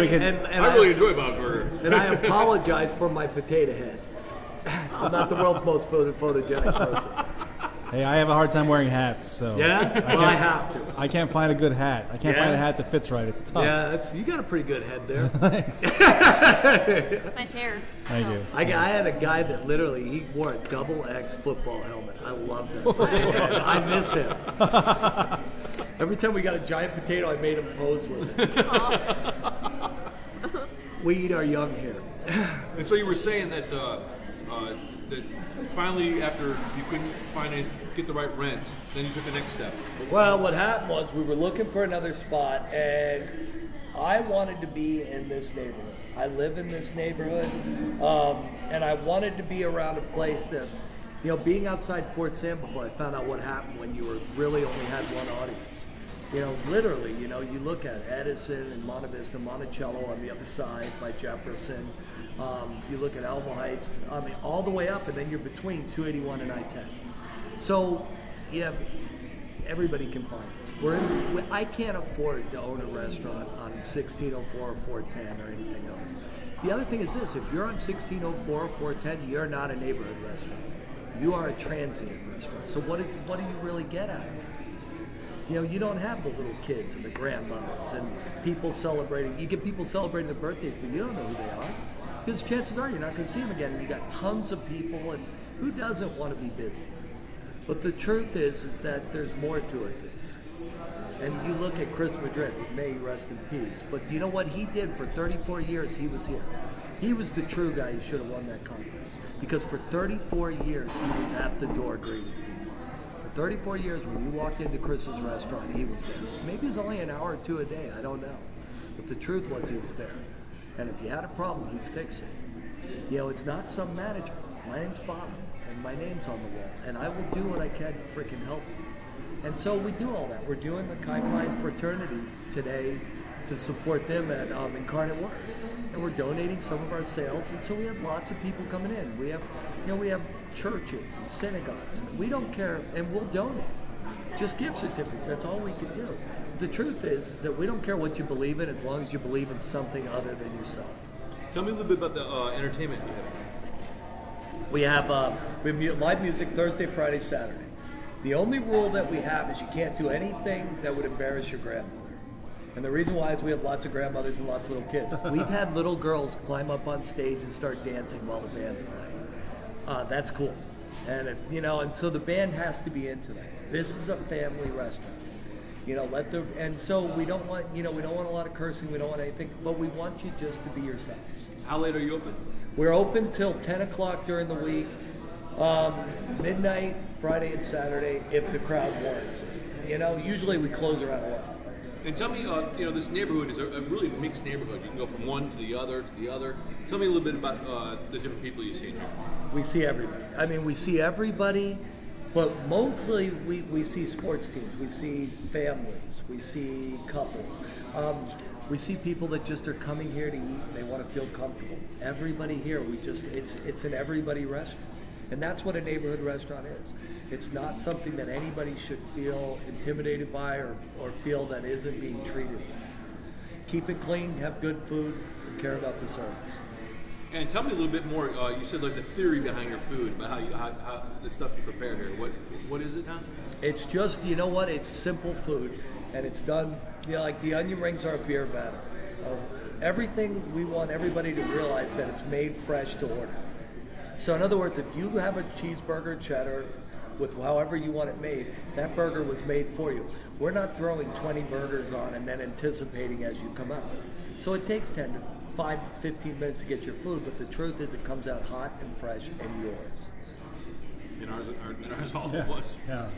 we can. I really enjoy Bob's Burger. And I apologize for my potato head. I'm not the world's most photogenic person. Hey, I have a hard time wearing hats, so Yeah? Well, I have to. I can't find a good hat. I can't Yeah? find a hat that fits right. It's tough. Yeah, you got a pretty good head there. Thanks. Nice hair. Thank you. I had a guy that literally, he wore a double X football helmet. I love that. freaking head. I miss him. Every time we got a giant potato, I made him pose with it. We eat our young here. And so you were saying that that finally, after you couldn't get the right rent, then you took the next step. Well, what happened was we were looking for another spot, and I wanted to be in this neighborhood. I live in this neighborhood, and I wanted to be around a place that, you know, being outside Fort Sam before, I found out what happened when you were really only had one audience. You know, literally, you know, you look at Edison and Monte Vista, Monticello on the other side by Jefferson. You look at Alamo Heights, I mean, all the way up, and then you're between 281 and I-10. So, yeah, everybody can find us. I can't afford to own a restaurant on 1604 or 410 or anything else. The other thing is this: if you're on 1604 or 410, you're not a neighborhood restaurant. You are a transient restaurant. So what do you really get out of it? You know, you don't have the little kids and the grandmothers and people celebrating. You get people celebrating their birthdays, but you don't know who they are. Because chances are you're not going to see them again. And you got tons of people, and who doesn't want to be busy? But the truth is that there's more to it. And you look at Chris Madrid, may he rest in peace. But you know what he did for 34 years? He was here. He was the true guy who should have won that contest. Because for 34 years, he was at the door greeting people. For 34 years, when you walked into Chris's restaurant, he was there. Maybe it was only an hour or two a day, I don't know. But the truth was he was there. And if you had a problem, he'd fix it. You know, it's not some manager. My name's Bob, and my name's on the wall. And I will do what I can to freaking help you. And so we do all that. We're doing the Chi Phi fraternity today to support them at Incarnate Word. And we're donating some of our sales. And so we have lots of people coming in. We have, you know, we have churches and synagogues. And we don't care, and we'll donate. Just gift certificates, that's all we can do. The truth is that we don't care what you believe in as long as you believe in something other than yourself. Tell me a little bit about the entertainment you have. We have live music Thursday, Friday, Saturday. The only rule that we have is you can't do anything that would embarrass your grandmother. And the reason why is we have lots of grandmothers and lots of little kids. We've had little girls climb up on stage and start dancing while the band's playing. That's cool. And if, you know, and so the band has to be into that. This is a family restaurant. You know, and so we don't want, you know, we don't want a lot of cursing, we don't want anything, but we want you just to be yourselves. How late are you open? We're open till 10 o'clock during the week, midnight, Friday and Saturday, if the crowd warrants it. You know, usually we close around 11. And tell me, you know, this neighborhood is a really mixed neighborhood. You can go from one to the other to the other. Tell me a little bit about the different people you see in here. We see everybody. I mean, we see everybody. But mostly we see sports teams, we see families, we see couples. We see people that just are coming here to eat, they want to feel comfortable. Everybody here, it's an everybody restaurant. And that's what a neighborhood restaurant is. It's not something that anybody should feel intimidated by or feel that isn't being treated. Keep it clean, have good food, and care about the service. And tell me a little bit more. You said there's a theory behind your food, about how the stuff you prepare here. What is it now? It's just, you know what? It's simple food, and it's done. You know, like the onion rings are a beer batter. Everything we want everybody to realize that it's made fresh to order. So in other words, if you have a cheeseburger cheddar with however you want it made, that burger was made for you. We're not throwing 20 burgers on and then anticipating as you come out. So it takes 5 to 15 minutes to get your food, but the truth is it comes out hot and fresh and yours. In ours all at once. Yeah.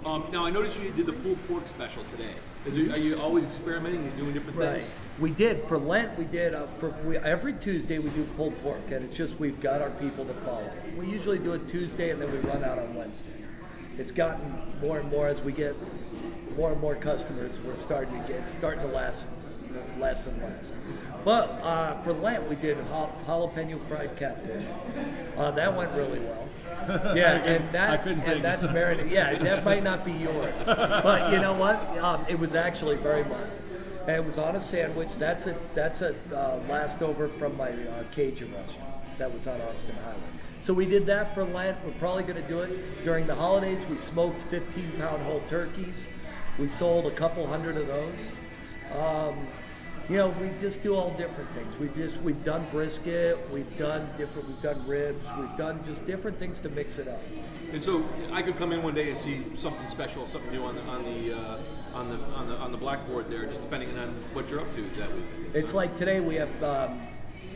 Now I noticed you did the pulled pork special today. Are you always experimenting and doing different things? Right. We did for Lent. We did every Tuesday we do pulled pork, and it's just we've got our people to follow. We usually do it Tuesday, and then we run out on Wednesday. It's gotten more and more as we get more and more customers. We're starting to last less and less. But for Lent, we did jalapeno fried catfish. That went really well. Yeah, that's marinated. Yeah, that might not be yours, but you know what? It was actually very mild. And it was on a sandwich. That's a leftover from my Cajun restaurant that was on Austin Highway. So we did that for Lent. We're probably going to do it during the holidays. We smoked 15-pound whole turkeys. We sold a couple hundred of those. You know, we just do all different things. We've done brisket, we've done ribs, we've done just different things to mix it up. And so I could come in one day and see something special, something new on the blackboard there, just depending on what you're up to. Is that it's like today we have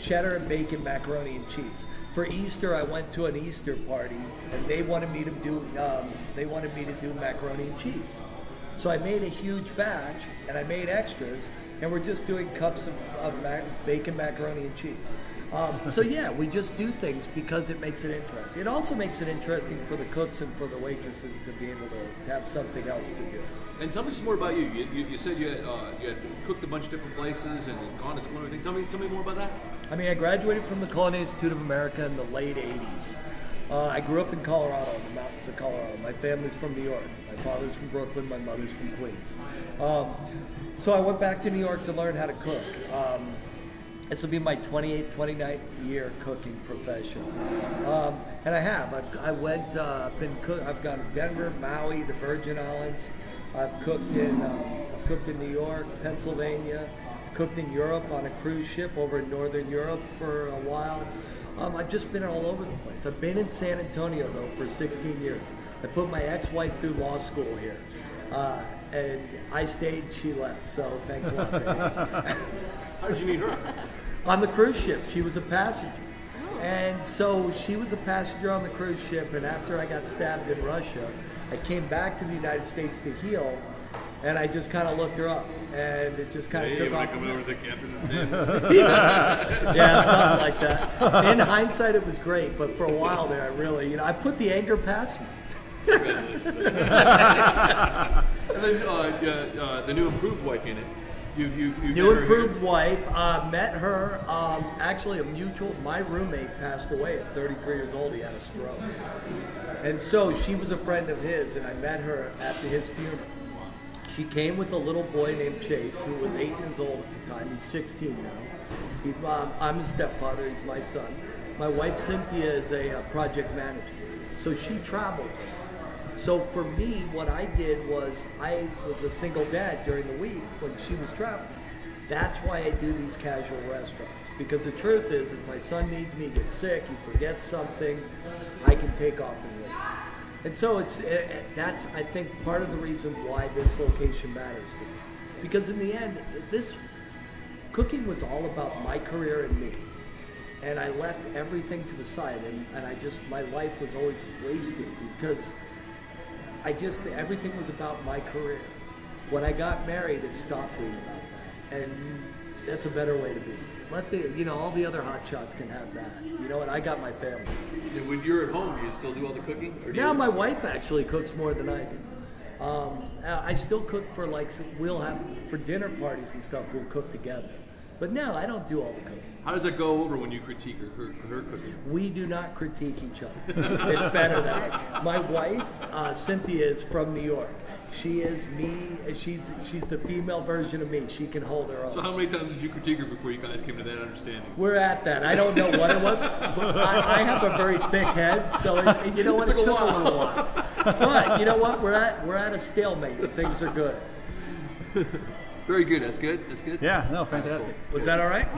cheddar and bacon macaroni and cheese. For Easter, I went to an Easter party, and they wanted me to do macaroni and cheese. So I made a huge batch, and I made extras, and we're just doing cups of bacon macaroni and cheese. So yeah, we just do things because it makes it interesting. It also makes it interesting for the cooks and for the waitresses to be able to have something else to do. And tell me some more about you. You said you had cooked a bunch of different places and gone to school and everything. Tell me more about that. I mean, I graduated from the Culinary Institute of America in the late 80s. I grew up in Colorado, in the mountains of Colorado. My family's from New York. My father's from Brooklyn. My mother's from Queens. So I went back to New York to learn how to cook. This will be my 28th, 29th year cooking profession. And I have. I've gone to Denver, Maui, the Virgin Islands. I've cooked in New York, Pennsylvania, cooked in Europe on a cruise ship over in Northern Europe for a while. I've just been all over the place. I've been in San Antonio, though, for 16 years. I put my ex-wife through law school here. And I stayed, she left, so thanks a lot, baby. How did you meet her? On the cruise ship. She was a passenger. And so she was a passenger on the cruise ship, and after I got stabbed in Russia, I came back to the United States to heal, and I just kind of looked her up, and it just kind of took off. Come over to the captain's table. Yeah, something like that. In hindsight, it was great, but for a while there, I really, I put the anger past me. Congratulations. And then the new improved wife in it. New improved wife. Met her. Actually, my roommate passed away at 33 years old. He had a stroke. And so she was a friend of his, and I met her at his funeral. She came with a little boy named Chase, who was 8 years old at the time. He's 16 now. I'm his stepfather. He's my son. My wife, Cynthia, is a project manager. So she travels a lot. So for me, what I did was I was a single dad during the week when she was traveling. That's why I do these casual restaurants. Because the truth is, if my son needs me, gets sick, he forgets something, I can take off and leave. And so that's, I think, part of the reason why this location matters to me. Because in the end, this cooking was all about my career and me. And I left everything to the side, and my life was always wasted because everything was about my career. When I got married, it stopped being about that. And that's a better way to be. All the other hot shots can have that. You know what? I got my family. And when you're at home, do you still do all the cooking? Now my wife actually cooks more than I do. I still cook for we'll have for dinner parties and stuff, we'll cook together. But no, I don't do all the cooking. How does that go over when you critique her cooking? We do not critique each other. It's better that way. My wife, Cynthia, is from New York. She is me. She's the female version of me. She can hold her own. So how many times did you critique her before you guys came to that understanding? We're at that. I don't know what it was, but I have a very thick head, so it took a little while. But you know what? We're at a stalemate. Things are good. Very good. That's good. That's good. Yeah. No. Fantastic. Was that all right?